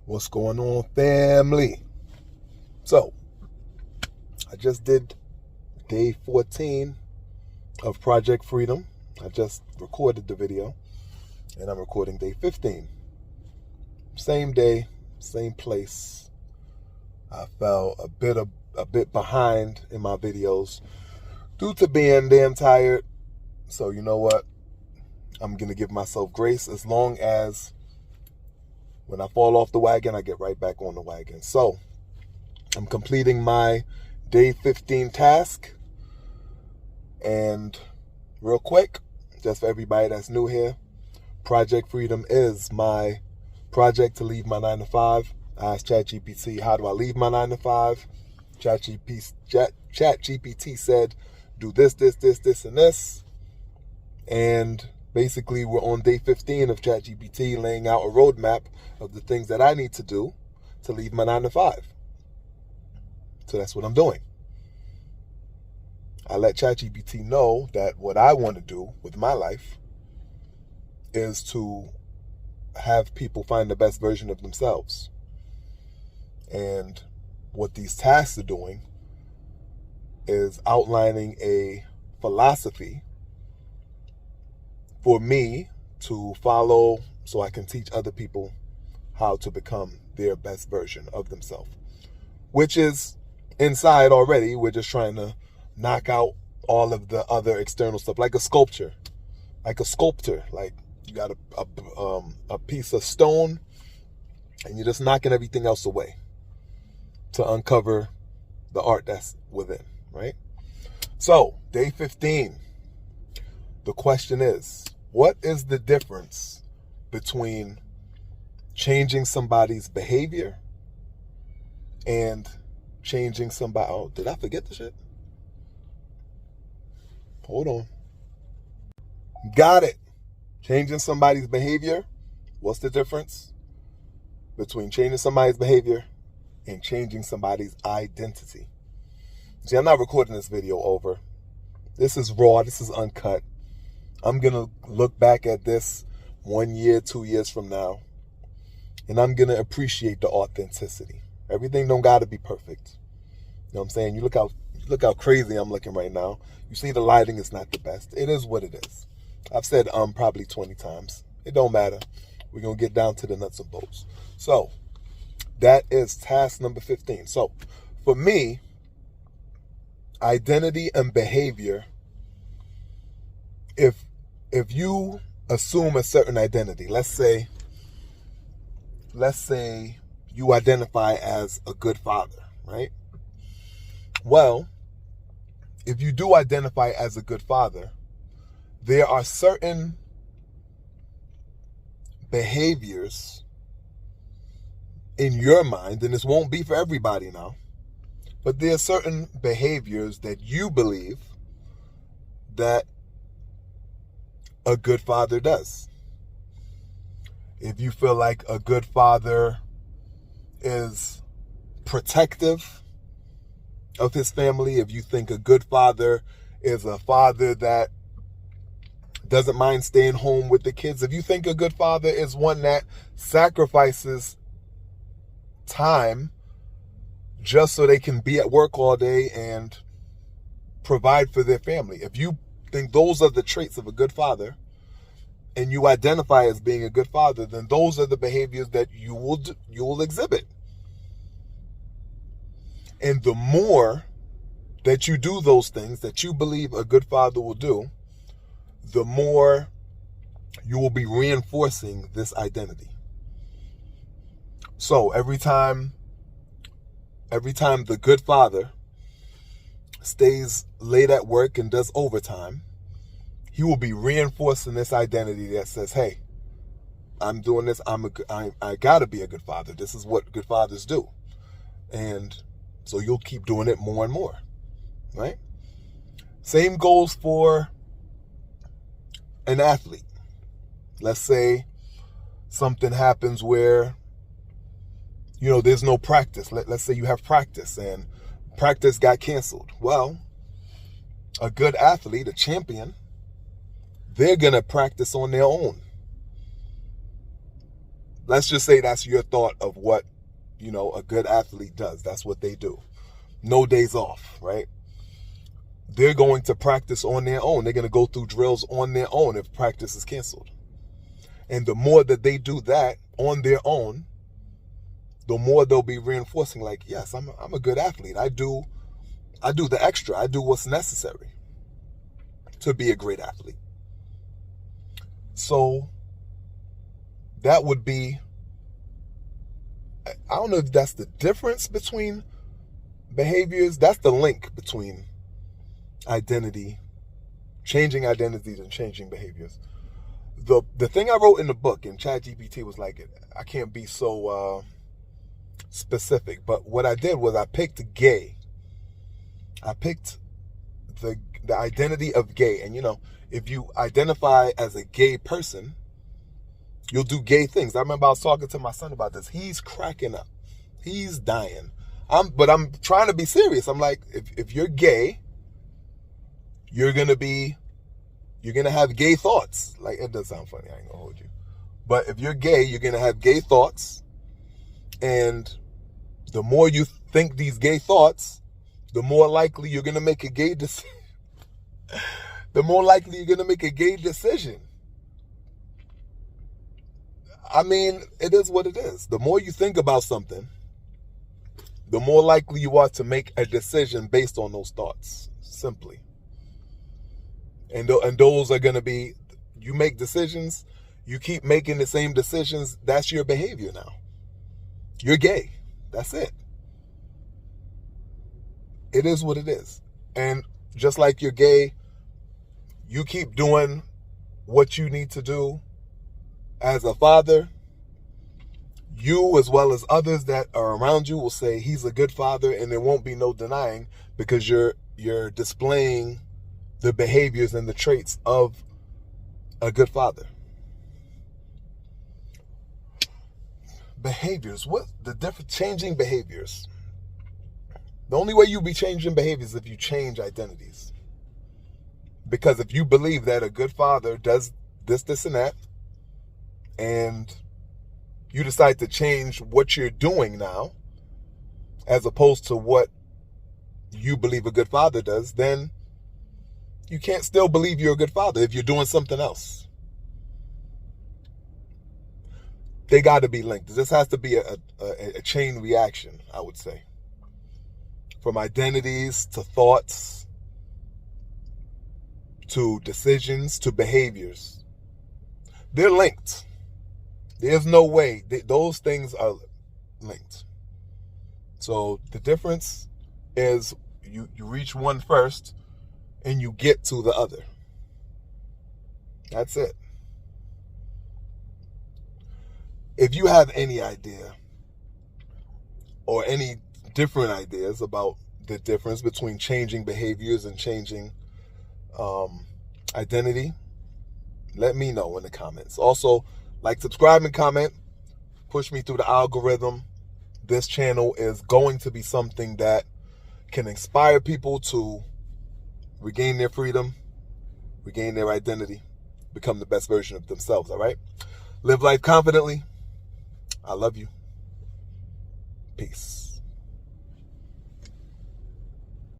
What's going on, family? So, I just did day 14 of Project Freedom. I just recorded the video, and I'm recording day 15. Same day, same place. I fell a bit behind in my videos due to being damn tired. So you know what? I'm gonna give myself grace as long as when I fall off the wagon, I get right back on the wagon. So I'm completing my day 15 task. And real quick, just for everybody that's new here, Project Freedom is my project to leave my 9 to 5. I asked ChatGPT, how do I leave my 9 to 5? ChatGPT said, do this, and this. And basically, we're on day 15 of ChatGPT laying out a roadmap of the things that I need to do to leave my 9 to 5. So that's what I'm doing. I let ChatGPT know that what I want to do with my life is to have people find the best version of themselves. And what these tasks are doing is outlining a philosophy for me to follow so I can teach other people how to become their best version of themselves, which is inside already. We're just trying to knock out all of the other external stuff, like a sculpture, like you got a piece of stone and you're just knocking everything else away to uncover the art that's within, right? So day 15, the question is, what is the difference between changing somebody's behavior and changing somebody? Oh, did I forget the shit? Hold on. Got it. Changing somebody's behavior. What's the difference between changing somebody's behavior and changing somebody's identity? See, I'm not recording this video over. This is raw. This is uncut. I'm going to look back at this 1 year, 2 years from now, and I'm going to appreciate the authenticity. Everything don't got to be perfect. You know what I'm saying? You look how crazy I'm looking right now. You see the lighting is not the best. It is what it is. I've said probably 20 times. It don't matter. We're going to get down to the nuts and bolts. So that is task number 15. So for me, identity and behavior, if you assume a certain identity, let's say you identify as a good father, right? Well, if you do identify as a good father, there are certain behaviors in your mind, and this won't be for everybody now, but there are certain behaviors that you believe that a good father does. If you feel like a good father is protective of his family, if you think a good father is a father that doesn't mind staying home with the kids, if you think a good father is one that sacrifices time just so they can be at work all day and provide for their family, if you think those are the traits of a good father and you identify as being a good father, then those are the behaviors that you will exhibit. And the more that you do those things that you believe a good father will do, the more you will be reinforcing this identity. So every time the good father stays late at work and does overtime, he will be reinforcing this identity that says, hey, I'm doing this. I gotta be a good father. This is what good fathers do. And so you'll keep doing it more and more, right? Same goes for an athlete. Let's say something happens where, there's no practice. Let's say you have practice and practice got canceled. Well, a good athlete, a champion, they're going to practice on their own. let's just say that's your thought of what, a good athlete does. That's what they do. No days off, right? They're going to practice on their own. They're going to go through drills on their own if practice is canceled. And the more that they do that on their own, the more they'll be reinforcing, like, yes, I'm a good athlete. I do the extra. I do what's necessary to be a great athlete. So that would be, I don't know if that's the difference between behaviors. That's the link between changing identities and changing behaviors. The thing I wrote in the book in ChatGPT was like, I can't be so specific, but what I did was I picked gay. I picked the identity of gay. And if you identify as a gay person, you'll do gay things. I remember I was talking to my son about this. He's cracking up. He's dying. But I'm trying to be serious. I'm like, if you're gay, you're gonna have gay thoughts. Like, it does sound funny, I ain't gonna hold you. But if you're gay, you're gonna have gay thoughts. And the more you think these gay thoughts, the more likely you're gonna make a gay decision. The more likely you're gonna make a gay decision. I mean, it is what it is. The more you think about something, the more likely you are to make a decision based on those thoughts, simply. And those are going to be, you make decisions, you keep making the same decisions, that's your behavior now. You're gay. That's it. It is what it is. And just like you're gay, you keep doing what you need to do as a father. You, as well as others that are around you, will say he's a good father, and there won't be no denying, because you're displaying the behaviors and the traits of a good father. Behaviors, what the different changing behaviors? The only way you'll be changing behaviors is if you change identities. Because if you believe that a good father does this, and that, and you decide to change what you're doing now, as opposed to what you believe a good father does, then you can't still believe you're a good father if you're doing something else. They got to be linked. This has to be a chain reaction, I would say. From identities to thoughts to decisions to behaviors. They're linked. There's no way. Those things are linked. So the difference is you reach one first and you get to the other. That's it. If you have any idea or any different ideas about the difference between changing behaviors and changing identity, let me know in the comments. Also, like, subscribe, and comment. Push me through the algorithm. This channel is going to be something that can inspire people to regain their freedom, regain their identity, become the best version of themselves, all right? Live life confidently. I love you. Peace.